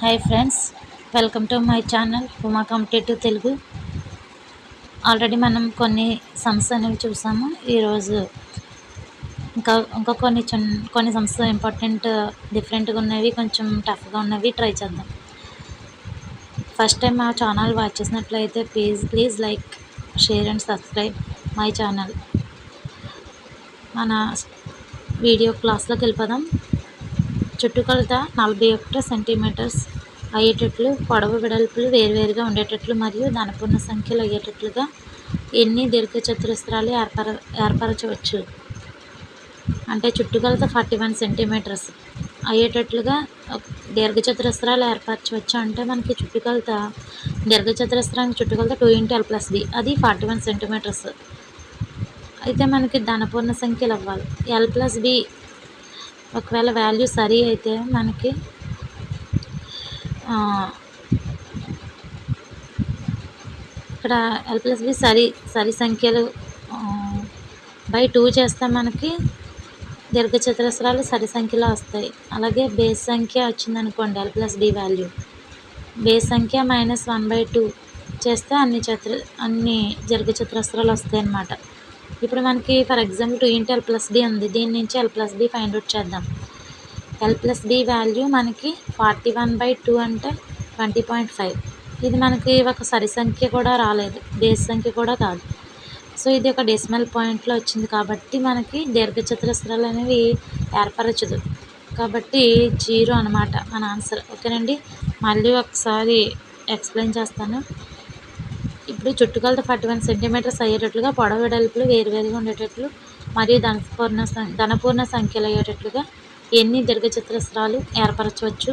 Hi friends, welcome to my channel Uma competitive Telugu. Already మనం కొన్ని sums అనేవి చూసాము. ఈరోజు ఇంకా కొన్ని సమ్స్ ఇంపార్టెంట్, డిఫరెంట్గా ఉన్నవి, కొంచెం టఫ్గా ఉన్నవి ట్రై చేద్దాం. ఫస్ట్ టైం మా ఛానల్ వాచ్ చేసినట్లయితే please like, share and subscribe my channel. మన వీడియో క్లాస్లోకి వెళ్ళిపోదాం. చుట్టుకొలత 41 సెంటీమీటర్స్ అయ్యేటట్లు, పొడవు వెడల్పులు వేరువేరుగా ఉండేటట్లు మరియు ధనపూర్ణ సంఖ్యలు అయ్యేటట్లుగా ఎన్ని దీర్ఘచతురస్రాలు ఏర్పరచవచ్చు? అంటే చుట్టుకొలత 41 సెంటీమీటర్స్ అయ్యేటట్లుగా దీర్ఘచతురస్రాలు ఏర్పరచవచ్చు. అంటే మనకి దీర్ఘచతురస్రానికి చుట్టుకొలత 2 × L + B, అది 41 సెంటీమీటర్స్. అయితే మనకి ధనపూర్ణ సంఖ్యలు అవ్వాలి. L + B ఒకవేళ వాల్యూ సరి అయితే మనకి ఇక్కడ L + B సరి సంఖ్యలు బై 2 చేస్తే మనకి దీర్ఘచతురస్రాలు సరి సంఖ్యలో వస్తాయి. అలాగే బేస్ సంఖ్య వచ్చిందనుకోండి, L + B వాల్యూ బేస్ సంఖ్య -1/2 చేస్తే అన్ని దీర్ఘచతురస్రాలు వస్తాయి అన్నమాట. ఇప్పుడు మనకి ఫర్ ఎగ్జాంపుల్ 2 × L + B ఉంది. దీని నుంచి L + B ఫైండ్ అవుట్ చేద్దాం. L + B వాల్యూ మనకి 41/2 అంటే 20.5. ఇది మనకి ఒక సరి సంఖ్య కూడా రాలేదు, బేస్ సంఖ్య కూడా కాదు. సో ఇది ఒక డెసిమల్ పాయింట్లో వచ్చింది కాబట్టి మనకి దీర్ఘచతురస్రాలు అనేవి ఏర్పరచదు. కాబట్టి 0 అన్నమాట మన ఆన్సర్. ఓకేనండి, మళ్ళీ ఒకసారి ఎక్స్ప్లెయిన్ చేస్తాను. ఇప్పుడు చుట్టుకొలత 41 సెంటీమీటర్స్ అయ్యేటట్లుగా, పొడవు వెడల్పులు వేరువేరుగా ఉండేటట్లు మరియు ధనపూర్ణ సంఖ్యలు అయ్యేటట్లుగా ఎన్ని దీర్ఘచతురస్రాలు ఏర్పరచవచ్చు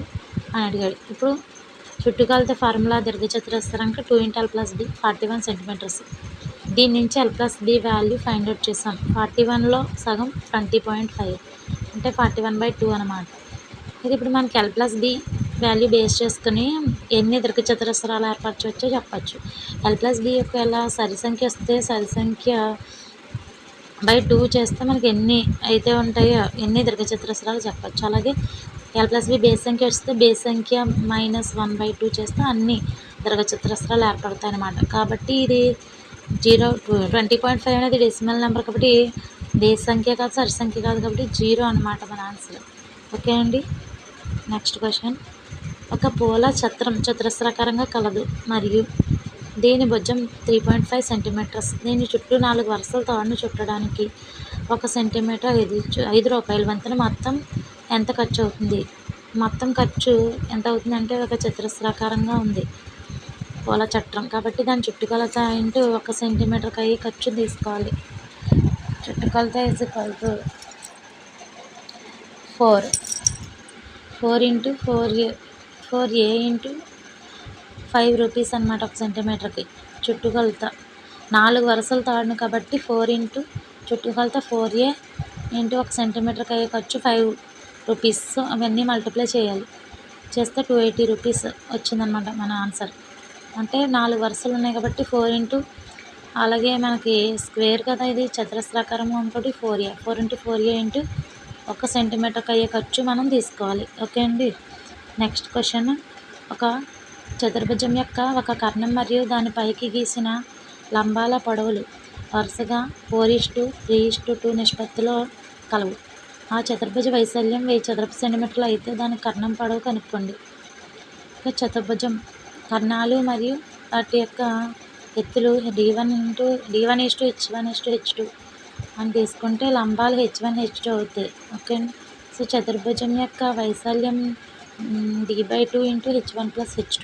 అని అడిగాడు. ఇప్పుడు చుట్టుకొలత ఫార్ములా దీర్ఘచతురస్రానికి 2 × L + B 41 సెంటీమీటర్స్. దీని నుంచి L + B value find out చేసాం. 41లో సగం 20.5 అంటే 41/2 అన్నమాట. ఇది ఇప్పుడు మనకి L + B వాల్యూ బేస్ చేసుకుని ఎన్ని దీర్ఘచతురస్రాలు ఏర్పరచవచ్చో చెప్పచ్చు. L + B ఒకవేళ సరి సంఖ్య వస్తే సరి సంఖ్య బై 2 చేస్తే మనకి ఎన్ని అయితే ఉంటాయో ఎన్ని దీర్ఘచతురస్రాలు చెప్పచ్చు. అలాగే L + B బేస్ సంఖ్య వస్తే బేస్ సంఖ్య -1/2 చేస్తే అన్ని దీర్ఘచతురస్రాలు ఏర్పడతాయి అన్నమాట. కాబట్టి ఇది 20.5 అనేది డెసిమల్ నెంబర్ కాబట్టి బేస్ సంఖ్య కాదు, సరి సంఖ్య కాదు కాబట్టి 0 అన్నమాట మన ఆన్సర్. ఓకే అండి, నెక్స్ట్ క్వశ్చన్. ఒక పూల ఛత్రం చతురస్రాకారంగా కలదు మరియు దీని భుజం 3.5 సెంటీమీటర్స్. దీని చుట్టూ 4 వరుసల తాడును చుట్టడానికి 1 సెంటీమీటర్ 5 రూపాయల వంతున మొత్తం ఎంత ఖర్చు అవుతుంది? మొత్తం ఖర్చు ఎంత అవుతుంది అంటే ఒక చతురస్రాకారంగా ఉంది పూల చట్రం కాబట్టి దాని చుట్టుకొలత ఇంటూ 1 సెంటీమీటర్కి అయ్యే ఖర్చు తీసుకోవాలి. చుట్టుకొలత = 4 × 4A × 5 రూపీస్ అన్నమాట 1 సెంటీమీటర్కి. చుట్టుకొలత 4 వరుసల తాడును కాబట్టి 4 × చుట్టుకొలత 4A × 1 సెంటీమీటర్కి అయ్యే ఖర్చు 5 రూపీస్. సో అవన్నీ మల్టిప్లై చేయాలి. చేస్తే 280 రూపీస్ వచ్చిందనమాట మన ఆన్సర్. అంటే 4 వరుసలు ఉన్నాయి కాబట్టి 4 × అలాగే మనకి స్క్వేర్ కదా, ఇది చతురస్రాకారం కాబట్టి 4A 4 × 1 సెంటీమీటర్కి అయ్యే ఖర్చు మనం తీసుకోవాలి. ఓకే అండి, నెక్స్ట్ క్వశ్చన్. ఒక చతుర్భుజం యొక్క ఒక కర్ణం మరియు దాని పైకి గీసిన లంబాల పొడవులు వరుసగా 4:3:2 నిష్పత్తిలో కలవు. ఆ చతుర్భుజ వైశాల్యం 1000 చదరపు సెంటీమీటర్లు అయితే దాని కర్ణం పొడవు కనుక్కోండి. ఇక చతుర్భుజం కర్ణాలు మరియు వాటి యొక్క ఎత్తులు D1:H1:H2 అని తీసుకుంటే లంబాలు H1:H2 అవుతాయి. ఓకే, సో చతుర్భుజం యొక్క వైశాల్యం D/2 × H1 + H2.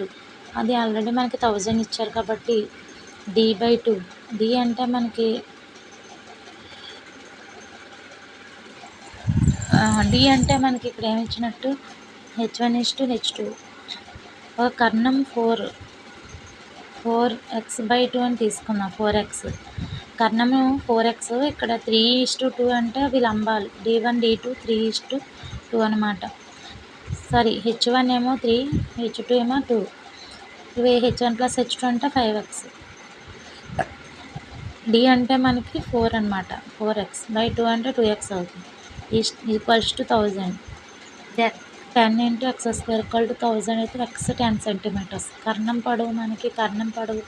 అది ఆల్రెడీ మనకి 1000 ఇచ్చారు కాబట్టి D/2. D అంటే మనకి ఇక్కడ ఏమి ఇచ్చినట్టు H1:H2. ఒక కర్ణం 4x/2 అని తీసుకుందాం. 4x కర్ణము 4x, ఇక్కడ 3:2 అంటే అవి లంబాలు D1 D2 3:2 అనమాట. సారీ, H1 ఏమో 3, H2 ఏమో 2. ఇవి H1 + H2 అంటే 5x. D అంటే మనకి 4 అనమాట. 4x/2 అంటే 2x అవుతుంది. = 1000. 10 into X square equal to 1000 అయితే ఎక్స్ 10 సెంటీమీటర్స్. కర్ణం పొడవు మనకి కర్ణం పొడవు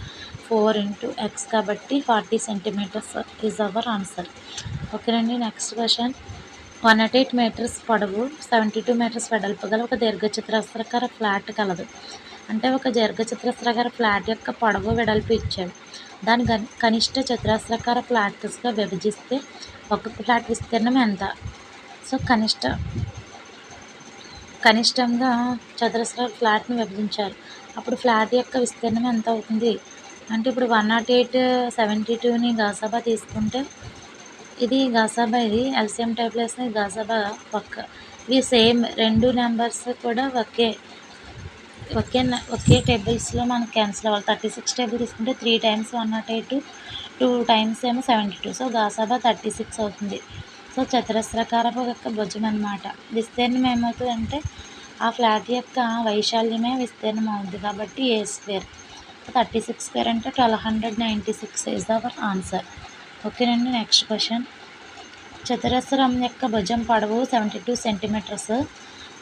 4 ఇంటూ ఎక్స్ కాబట్టి 40 సెంటీమీటర్స్ ఈజ్ అవర్ ఆన్సర్. ఓకేనండి. నెక్స్ట్ క్వశ్చన్ 108 మీటర్స్ పొడవు 72 మీటర్స్ వెడల్పు గల ఒక దీర్ఘచతురస్రాకార ఫ్లాట్ కలదు. అంటే ఒక దీర్ఘచతురస్రాకార ఫ్లాట్ యొక్క పొడవు వెడల్పు ఇచ్చాడు. దాని కనిష్ట చతురస్రాకార ఫ్లాట్స్గా విభజిస్తే ఒక్కొక్క ఫ్లాట్ విస్తీర్ణం ఎంత? సో కనిష్టంగా చతురస్ర ఫ్లాట్ని విభజించారు. అప్పుడు ఫ్లాట్ యొక్క విస్తీర్ణం ఎంత అవుతుంది అంటే ఇప్పుడు 108 72ని గాసాబా తీసుకుంటే ఇది గాసాబా, ఇది ఎల్సిఎం టైప్లో వేసిన గాసాబా ఇవి సేమ్ రెండు నెంబర్స్ కూడా ఒకే టేబుల్స్లో మనకు క్యాన్సిల్ అవ్వాలి. 36 టేబుల్ తీసుకుంటే 3 టైమ్స్ 108, 2 టైమ్స్ ఏమో 72. సో గాసాబా 36 అవుతుంది. సో చతురస్రాకారపు యొక్క భుజం అన్నమాట. విస్తీర్ణం ఏమవుతుంది అంటే ఆ ఫ్లాట్ యొక్క వైశాల్యమే విస్తీర్ణం అవుతుంది కాబట్టి ఏ స్క్వేర్. 36 స్క్వేర్ అంటే 1296 ఈజ్ అవర్ ఆన్సర్. ఓకేనండి. నెక్స్ట్ క్వశ్చన్ చతురస్రం యొక్క భుజం పొడవు 72 సెంటీమీటర్స్.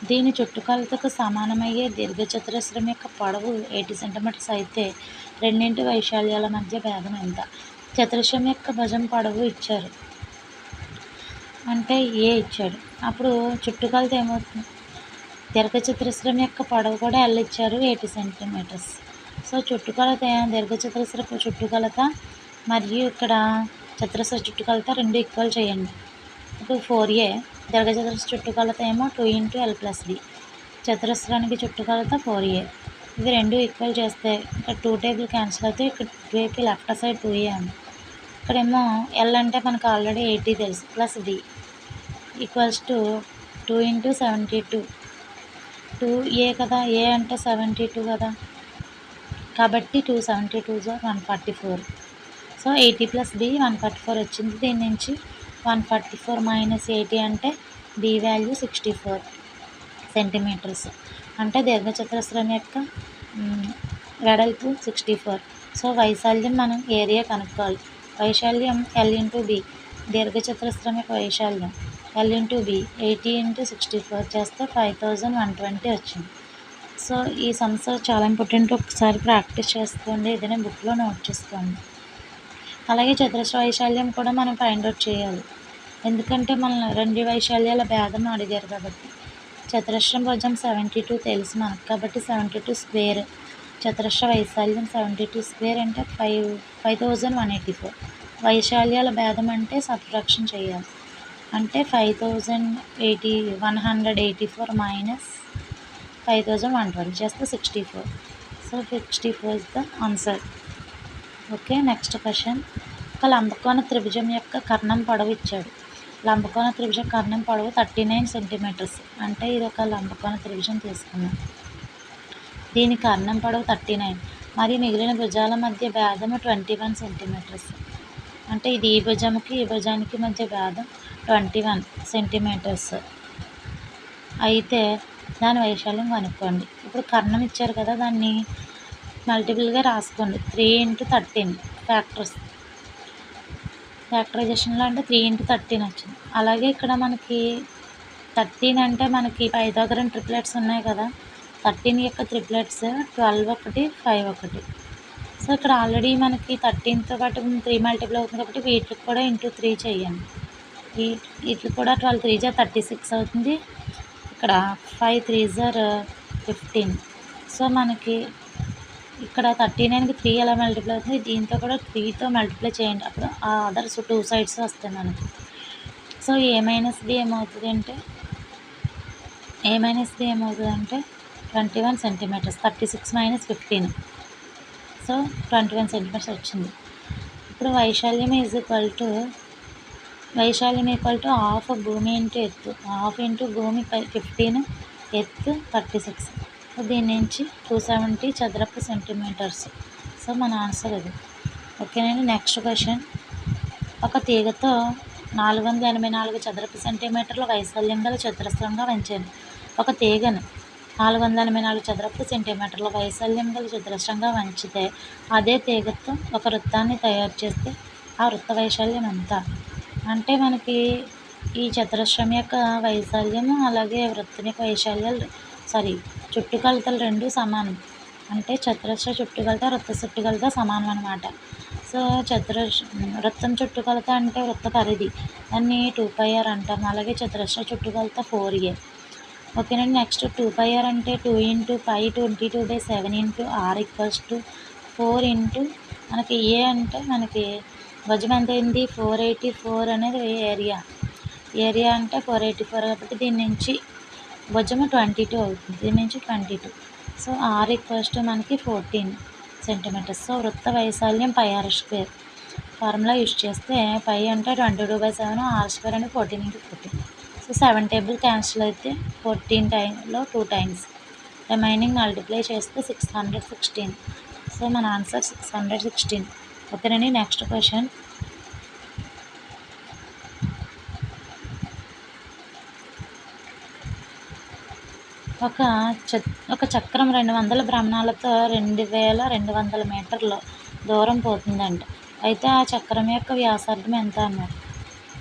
దీని చుట్టుకొలతకు సమానమయ్యే దీర్ఘచతురస్రం యొక్క పొడవు 80 సెంటీమీటర్స్ అయితే రెండింటి వైశాల్యాల మధ్య భేదం ఎంత? చతురస్రం యొక్క భుజం పొడవు ఇచ్చారు అంటే ఏ ఇచ్చాడు. అప్పుడు చుట్టుకొలత ఏమవుతుంది? దీర్ఘచతురస్రం యొక్క పొడవు కూడా ఎల్ ఇచ్చారు 80 సెంటీమీటర్స్. సో చుట్టుకొలత దీర్ఘచతురస్రపు చుట్టుకొలత మరియు ఇక్కడ చతురస్ర చుట్టుకొలత రెండు ఈక్వల్ చేయండి. ఇప్పుడు 4a దీర్ఘచతురస్ర చుట్టుకొలత ఏమో 2 ఇంటూ ఎల్ ప్లస్ డి. చతురస్రానికి చుట్టుకొలత 4a. ఇవి రెండు ఈక్వల్ చేస్తే ఇక్కడ 2 టేబుల్ క్యాన్సిల్ అవుతాయి. ఇక్కడ ఇటువైపు లెఫ్ట్ సైడ్ 2a ఉంది. ఇక్కడేమో ఎల్ అంటే మనకు ఆల్రెడీ 80 తెలుసు plus D equals to 2 into 72. 2a కదా, ఏ అంటే 72 కదా కాబట్టి 272 144. సో 80 ప్లస్ బి 144 వచ్చింది. దీని నుంచి 144 మైనస్ 80 అంటే బి వాల్యూ 64 సెంటీమీటర్స్. అంటే దీర్ఘచతురస్రం యొక్క వెడల్పు 64. సో వైశాల్యం మనం ఏరియా కనుక్కోవాలి. వైశాల్యం ఎల్ ఇంటూ బి, దీర్ఘచతురస్రం యొక్క వైశాల్యం ఎల్ ఇంటూ బి 80 ఇంటూ 64 చేస్తే 5120 వచ్చింది. సో ఈ సమ్స్ చాలా ఇంపార్టెంట్. ఒకసారి ప్రాక్టీస్ చేసుకోండి, ఏదైనా బుక్లో నోట్ చేసుకోండి. అలాగే చతురస్ర వైశాల్యం కూడా మనం ఫైండ్ అవుట్ చేయాలి. ఎందుకంటే మనం రెండు వైశాల్యాల భేదం అడిగారు కాబట్టి. చతురస్రం భుజం 72 తెలుసు మనకు కాబట్టి 72 స్క్వేర్. చతురస్ర వైశాల్యం 72 స్క్వేర్ అంటే 5184. వైశాల్యాల భేదం అంటే సబ్ట్రాక్షన్ చేయాలి. అంటే 184 మైనస్ 5120 చేస్తే 64. So 64 is the answer. Okay. Next question ఒక లంబకోణ త్రిభుజం యొక్క కర్ణం పొడవు ఇచ్చాడు. లంబకోణ త్రిభుజం కర్ణం పొడవు 39 సెంటీమీటర్స్. అంటే ఇది ఒక లంబకోణ త్రిభుజం తీసుకున్నాం. దీని కర్ణం పొడవు 39 మరియు మిగిలిన భుజాల మధ్య భేదము 21 సెంటీమీటర్స్. అంటే ఇది ఈ భుజంకి ఈ భుజానికి మధ్య భేదం 21 సెంటీమీటర్స్ అయితే దాని వైశాల్యం కనుక్కోండి. ఇప్పుడు కర్ణం ఇచ్చారు కదా, దాన్ని మల్టిపుల్గా రాసుకోండి. 3 ఇంటూ 13 ఫ్యాక్టరైజేషన్లో అంటే 3 ఇంటూ 13 వచ్చింది. అలాగే ఇక్కడ మనకి 13 అంటే మనకి పైథాగరన్ ట్రిప్లెట్స్ ఉన్నాయి కదా, 13 యొక్క ట్రిప్లెట్స్ 12 ఒకటి 5 ఒకటి. సో ఇక్కడ ఆల్రెడీ మనకి 13తో పాటు 3 మల్టిపుల్ అవుతుంది కాబట్టి వీటికి కూడా ఇంటూ 3 చేయండి. వీటికి కూడా 12 3 36 అవుతుంది. ఇక్కడ 5 3 15. సో మనకి ఇక్కడ 39కి 3 ఎలా మల్టిప్లై అవుతుంది, దీంతో కూడా 3తో మల్టిప్లై చేయండి. అప్పుడు ఆ అదర్స్ 2 సైడ్స్ వస్తాయి మనకి. సో ఏ మైనస్ బి ఏమవుతుంది అంటే 21 సెంటీమీటర్స్. 36 మైనస్ 15. సో 21 సెంటీమీటర్స్ వచ్చింది. ఇప్పుడు వైశాల్యం ఈక్వల్ టు హాఫ్ భూమి ఇంటూ ఎత్తు. హాఫ్ ఇంటూ భూమి 15, ఎత్తు 36. సో దీని నుంచి 270 చదరపు సెంటీమీటర్స్. సో మన ఆన్సర్ అది. ఓకేనండి. నెక్స్ట్ క్వశ్చన్ ఒక తీగతో 484 చదరపు సెంటీమీటర్ల వైశాల్యం గల చతురస్రంగా వంచాను. ఒక తీగను 484 చదరపు సెంటీమీటర్ల వైశాల్యం గల చతురస్రంగా వంచితే అదే తీగతో ఒక వృత్తాన్ని తయారు చేస్తే ఆ వృత్త వైశాల్యం ఎంత? అంటే మనకి ఈ చతురస్రం యొక్క వైశాల్యము అలాగే వృత్తం యొక్క వైశాల్యాలు చుట్టుకొలతలు రెండు సమానం. అంటే చతురస్ర చుట్టుకొలత వృత్త చుట్టుకొలత సమానం అన్నమాట. సో వృత్తం చుట్టుకొలత అంటే వృత్త పరిధి, దాన్ని 2πr అంటాం. అలాగే చతురస్ర చుట్టుకొలత 4a. ఓకేనండి. నెక్స్ట్ 2πr అంటే 2 × π 22/7 × r = 4 మనకి ఏ అంటే మనకి భుజం ఎంత అయింది 484 అనేది ఏరియా అంటే 484 కాబట్టి దీని నుంచి భుజము 22 అవుతుంది. దీని నుంచి 22. సో r = మనకి 14 సెంటీమీటర్స్. సో వృత్త వైశాల్యం πr². ఫార్ములా యూజ్ చేస్తే π అంటే 22/7, r² అంటే 14 × 14. సో 7 టేబుల్ క్యాన్సిల్ అయితే 14 టైంలో 2 టైమ్స్ రిమైనింగ్ మల్టిప్లై చేస్తే 616. సో మన ఆన్సర్ 616. ఓకేనండి. Next question. ఒక చక్రం 200 భ్రమణాలతో 2200 మీటర్ల దూరం పోతుందంట. అయితే ఆ చక్రం యొక్క వ్యాసార్థం ఎంత అన్నారు.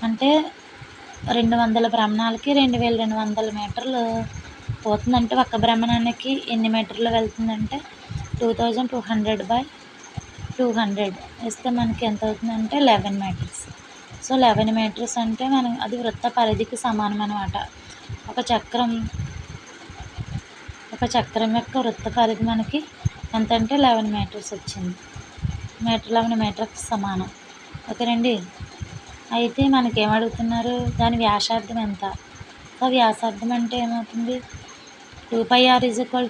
అంటే 200 భ్రమణాలకి 2200 మీటర్లు పోతుందంటే ఒక భ్రమణానికి ఎన్ని మీటర్లు వెళ్తుందంటే 2200/200 వేస్తే మనకి ఎంత అవుతుందంటే 11 మీటర్స్. సో 11 మీటర్స్ అంటే అది వృత్త పరిధికి సమానం అన్నమాట. ఒక చక్రం యొక్క వృత్త పరిధి మనకి ఎంత అంటే 11 మీటర్స్ వచ్చింది. 11 మీటర్కి సమానం. ఓకేనండి. అయితే మనకి ఏమడుగుతున్నారు, దాని వ్యాసార్థం ఎంత. సో వ్యాసార్థం అంటే ఏమవుతుంది 2πr =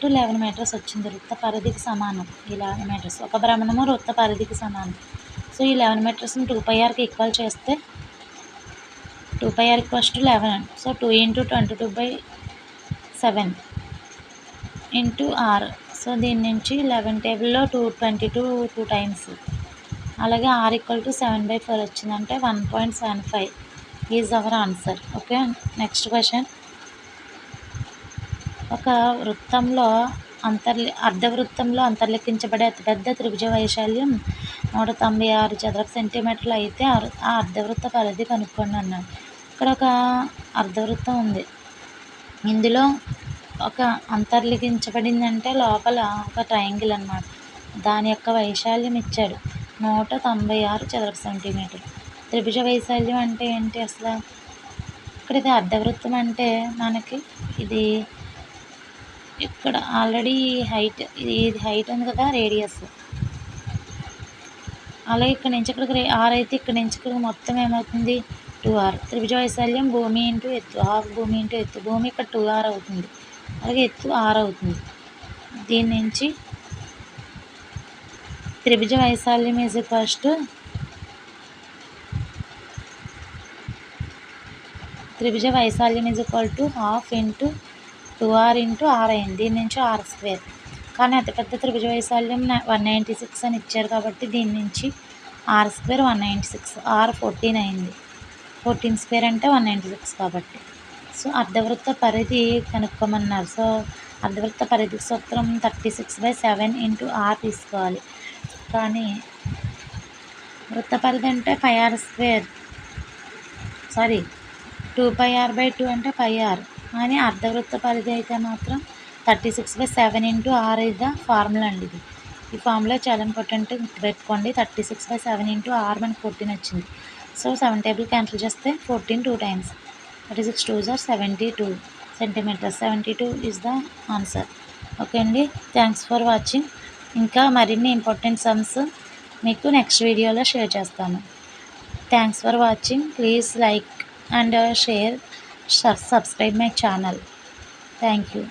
11 మీటర్స్ వచ్చింది. వృత్త పరిధికి సమానం ఈ 11 మీటర్స్. ఒక భ్రమణము వృత్త పరిధికి సమానం. సో ఈ 11 మీటర్స్ని 2πrకి ఈక్వల్ చేస్తే 2πr = 11. So 2 × 22/7 × r. సో దీని నుంచి 11 టేబుల్లో 2 టైమ్స్. అలాగే r = 7/4 వచ్చిందంటే 1.75 is our answer. Okay. Next question. ఒక వృత్తంలో అర్ధవృత్తంలో అంతర్లిఖించబడే అతిపెద్ద త్రిభుజ వైశాల్యం 196 చదరపు సెంటీమీటర్లు అయితే ఆ అర్ధవృత్త పరిధి కనుక్కోండి అన్నాడు. ఇక్కడ ఒక అర్ధవృత్తం ఉంది. ఇందులో ఒక అంతర్లిఖించబడిందంటే లోపల ఒక ట్రయాంగిల్ అన్నమాట. దాని యొక్క వైశాల్యం ఇచ్చాడు 196 చదరపు సెంటీమీటర్లు. త్రిభుజ వైశాల్యం అంటే ఏంటి అసలు. ఇక్కడ ఇది అర్ధవృత్తం అంటే మనకి ఇది ఇక్కడ ఆల్రెడీ ఇది హైట్ ఉంది కదా, రేడియస్. అలాగే ఇక్కడ నుంచి ఇక్కడికి r అయితే ఇక్కడ నుంచి ఇక్కడికి మొత్తం ఏమవుతుంది 2r. త్రిభుజ వైశాల్యం భూమి ఇంటూ ఎత్తు, హాఫ్ భూమి ఇంటూ ఎత్తు. భూమి ఇక్కడ 2r అవుతుంది, అలాగే ఎత్తు r అవుతుంది. దీని నుంచి త్రిభుజ వైశాల్యం = ½ × 2r × r అయింది. దీని నుంచి r². కానీ అతిపెద్ద త్రిభుజ వైశాల్యం 196 అని ఇచ్చారు కాబట్టి దీని నుంచి r² 196, r 14 అయింది. 14² అంటే 196 కాబట్టి. సో అర్ధవృత్త పరిధి కనుక్కోమన్నారు. సో అర్ధవృత్త పరిధి సూత్రం 36/7 × r తీసుకోవాలి. కానీ వృత్త పరిధి అంటే 2πr/2 అంటే πr. కానీ అర్ధవృత్త పరిధి అయితే మాత్రం 36/7 × r ఇస్ ద ఫార్ములా అండి. ఇది ఈ ఫార్ములా చాలా ఇంపార్టెంట్, పెట్టుకోండి. 36/7 × r మనకి 14 వచ్చింది. సో 7 టేబుల్ క్యాన్సిల్ చేస్తే 14 2 times. 36 2s are 72 centimetres. 72 is the answer. Okay అండి. Thanks for watching. ఇంకా మరిన్ని ఇంపార్టెంట్ సమ్స్ మీకు నెక్స్ట్ వీడియోలో షేర్ చేస్తాను. Thanks for watching. Please like and share, subscribe my channel. Thank you.